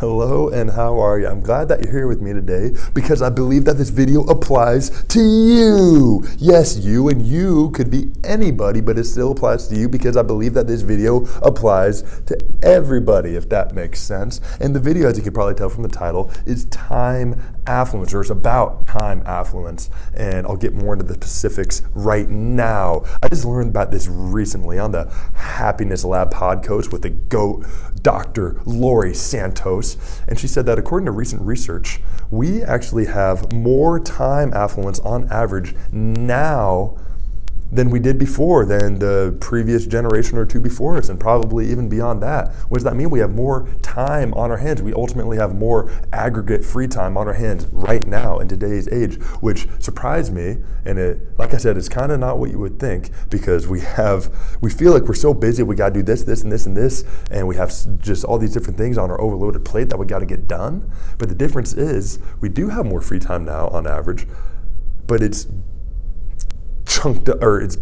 Hello and how are you? I'm glad that you're here with me today because I believe that this video applies to you. Yes, you, and you could be anybody, but it still applies to you because I believe that this video applies to everybody, if that makes sense. And the video, as you can probably tell from the title, is Time Affluence, or it's about time affluence. And I'll get more into the specifics right now. I just learned about this recently on the Happiness Lab podcast with the GOAT, Dr. Lori Santos. And she said that according to recent research, we actually have more time affluence on average now than we did before, than the previous generation or two before us, and probably even beyond that. What does that mean? We have more time on our hands. We ultimately have more aggregate free time on our hands right now in today's age, which surprised me. And it, like I said, it's kind of not what you would think, because we feel like we're so busy, we gotta do this, this, and this, and this, and we have just all these different things on our overloaded plate that we gotta get done. But the difference is we do have more free time now on average, but it's chunked, or it's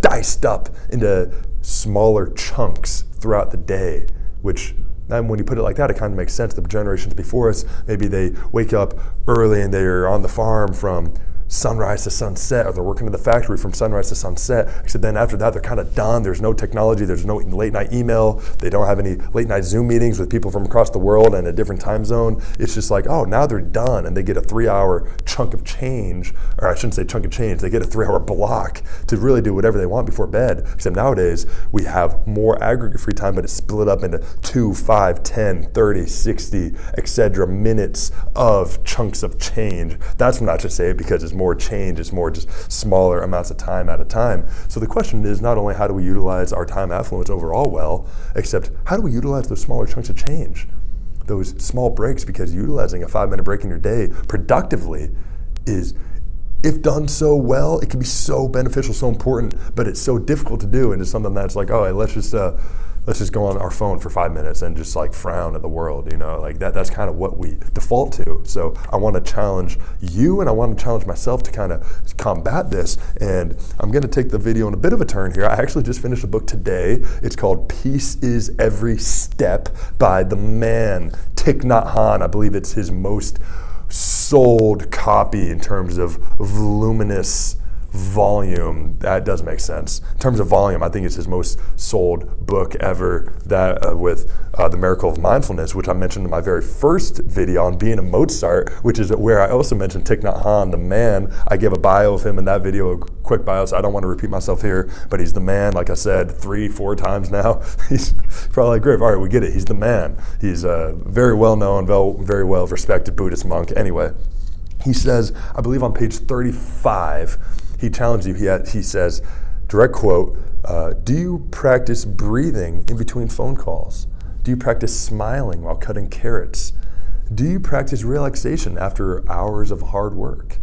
diced up into smaller chunks throughout the day, which then when you put it like that, it kind of makes sense. The generations before us, maybe they wake up early and they're on the farm from sunrise to sunset, or they're working in the factory from sunrise to sunset. Except then after that, they're kind of done. There's no technology, there's no late night email, they don't have any late night Zoom meetings with people from across the world and a different time zone. It's just like, oh, now they're done, and they get a 3-hour chunk of change, or I shouldn't say chunk of change, they get a 3-hour block to really do whatever they want before bed. Except nowadays, we have more aggregate free time, but it's split up into 2, 5, 10, 30, 60, etc. minutes of chunks of change. That's not to say it because it's more change, it's more just smaller amounts of time at a time. So the question is not only how do we utilize our time affluence overall well, except how do we utilize those smaller chunks of change, those small breaks, because utilizing a 5-minute break in your day productively is, if done so well, it can be so beneficial, so important, but it's so difficult to do, and it's something that's like, oh, hey, let's just go on our phone for 5 minutes and just like frown at the world, like that's kind of what we default to. So I want to challenge you, and I want to challenge myself to kind of combat this. And I'm going to take the video in a bit of a turn here. I actually just finished a book today. It's called Peace is Every Step by the man, Thich Nhat Hanh. I believe it's his most sold copy in terms of voluminous volume. That does make sense. In terms of volume, I think it's his most sold book ever, that with The Miracle of Mindfulness, which I mentioned in my very first video on being a Mozart, which is where I also mentioned Thich Nhat Hanh, the man. I gave a bio of him in that video, a quick bio, so I don't want to repeat myself here, but he's the man, like I said, 3-4 times now. He's probably like, great, all right, we get it, he's the man. He's a very well-known, very well-respected Buddhist monk. Anyway, he says, I believe on page 35, he challenged you. He says, direct quote, do you practice breathing in between phone calls? Do you practice smiling while cutting carrots? Do you practice relaxation after hours of hard work?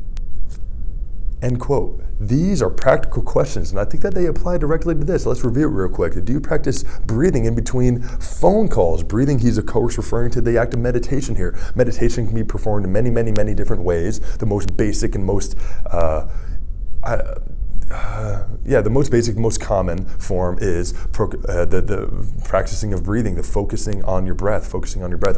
End quote. These are practical questions, and I think that they apply directly to this. Let's review it real quick. Do you practice breathing in between phone calls? Breathing, he's of course referring to the act of meditation here. Meditation can be performed in many, many, many different ways. The most basic and most the most basic, most common form is the practicing of breathing, the focusing on your breath,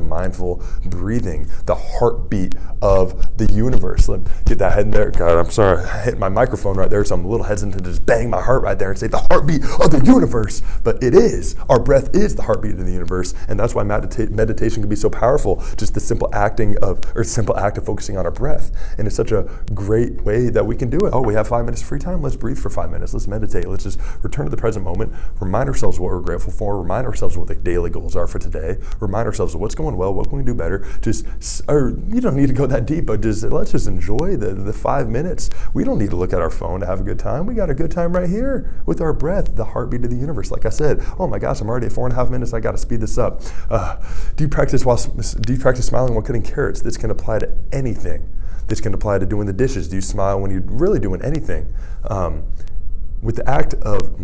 mindful breathing, the heartbeat of the universe. Let me get that head in there. God, I'm sorry, I hit my microphone right there, so I'm a little hesitant to just bang my heart right there and say the heartbeat of the universe. But it is. Our breath is the heartbeat of the universe, and that's why meditation can be so powerful. Just the simple act of focusing on our breath, and it's such a great way that we can do it. Oh, we have 5 minutes of free time. Let's breathe for 5 minutes. Let's meditate. Let's just return to the present moment. Remind ourselves what we're grateful for. Remind ourselves what the daily goals are for today. Remind ourselves of what's going well. What can we do better? Or you don't need to go that deep, but let's just enjoy the 5 minutes. We don't need to look at our phone to have a good time. We got a good time right here with our breath, the heartbeat of the universe. Like I said, oh my gosh, I'm already at 4.5 minutes. I got to speed this up. Do you practice smiling while cutting carrots? This can apply to anything. This can apply to doing the dishes. Do you smile when you're really doing anything? With the act of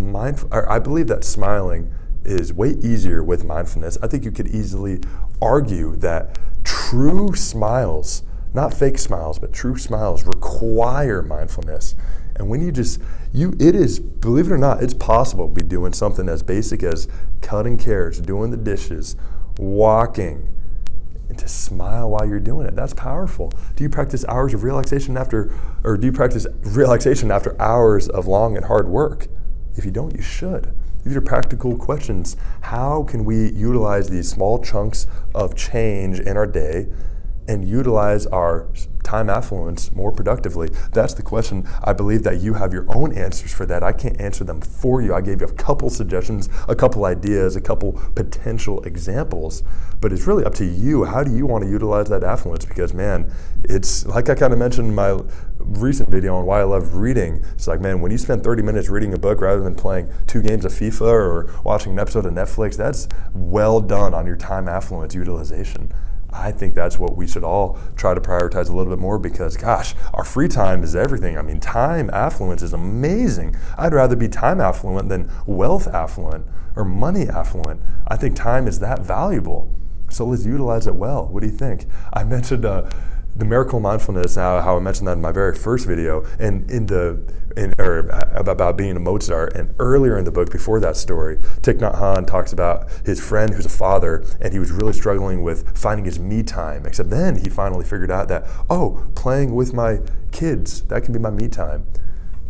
I believe that smiling is way easier with mindfulness. I think you could easily argue that true smiles, not fake smiles, but true smiles require mindfulness. And when it is, believe it or not, it's possible to be doing something as basic as cutting carrots, doing the dishes, walking, to smile while you're doing it. That's powerful. Do you practice hours of relaxation after hours of long and hard work? If you don't, you should. These are practical questions. How can we utilize these small chunks of change in our day and utilize our time affluence more productively? That's the question. I believe that you have your own answers for that. I can't answer them for you. I gave you a couple suggestions, a couple ideas, a couple potential examples, but it's really up to you. How do you want to utilize that affluence? Because man, it's like I kind of mentioned in my recent video on why I love reading. It's like, man, when you spend 30 minutes reading a book rather than playing 2 games of FIFA or watching an episode of Netflix, that's well done on your time affluence utilization. I think that's what we should all try to prioritize a little bit more because, gosh, our free time is everything. I mean, time affluence is amazing. I'd rather be time affluent than wealth affluent or money affluent. I think time is that valuable. So let's utilize it well. What do you think? I mentioned the miracle mindfulness, how I mentioned that in my very first video, and about being a Mozart. And earlier in the book, before that story, Thich Nhat Hanh talks about his friend who's a father, and he was really struggling with finding his me time. Except then he finally figured out that, playing with my kids, that can be my me time.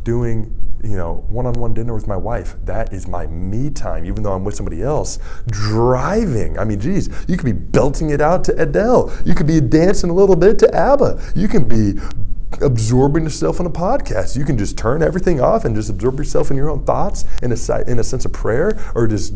Doing one-on-one dinner with my wife, that is my me time, even though I'm with somebody else. Driving, I mean, geez, you could be belting it out to Adele. You could be dancing a little bit to ABBA. You can be absorbing yourself in a podcast. You can just turn everything off and just absorb yourself in your own thoughts in a sense of prayer, or just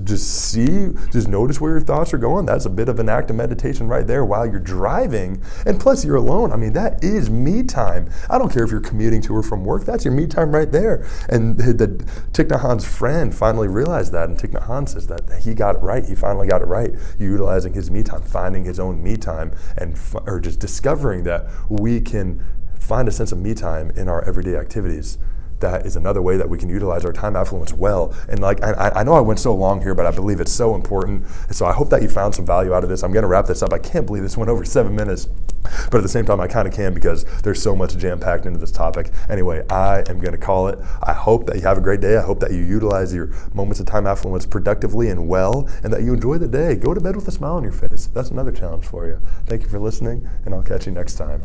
notice where your thoughts are going. That's a bit of an act of meditation right there while you're driving. And plus you're alone. I mean, that is me time. I don't care if you're commuting to or from work, that's your me time right there. And the Thich Nhat Hanh's friend finally realized that, and Thich Nhat Hanh says that he got it right. He finally got it right, utilizing his me time, finding his own me time, or just discovering that we can find a sense of me time in our everyday activities. That is another way that we can utilize our time affluence well. And I know I went so long here, but I believe it's so important. And so I hope that you found some value out of this. I'm gonna wrap this up. I can't believe this went over 7 minutes, but at the same time, I kind of can because there's so much jam-packed into this topic. Anyway, I am gonna call it. I hope that you have a great day. I hope that you utilize your moments of time affluence productively and well, and that you enjoy the day. Go to bed with a smile on your face. That's another challenge for you. Thank you for listening, and I'll catch you next time.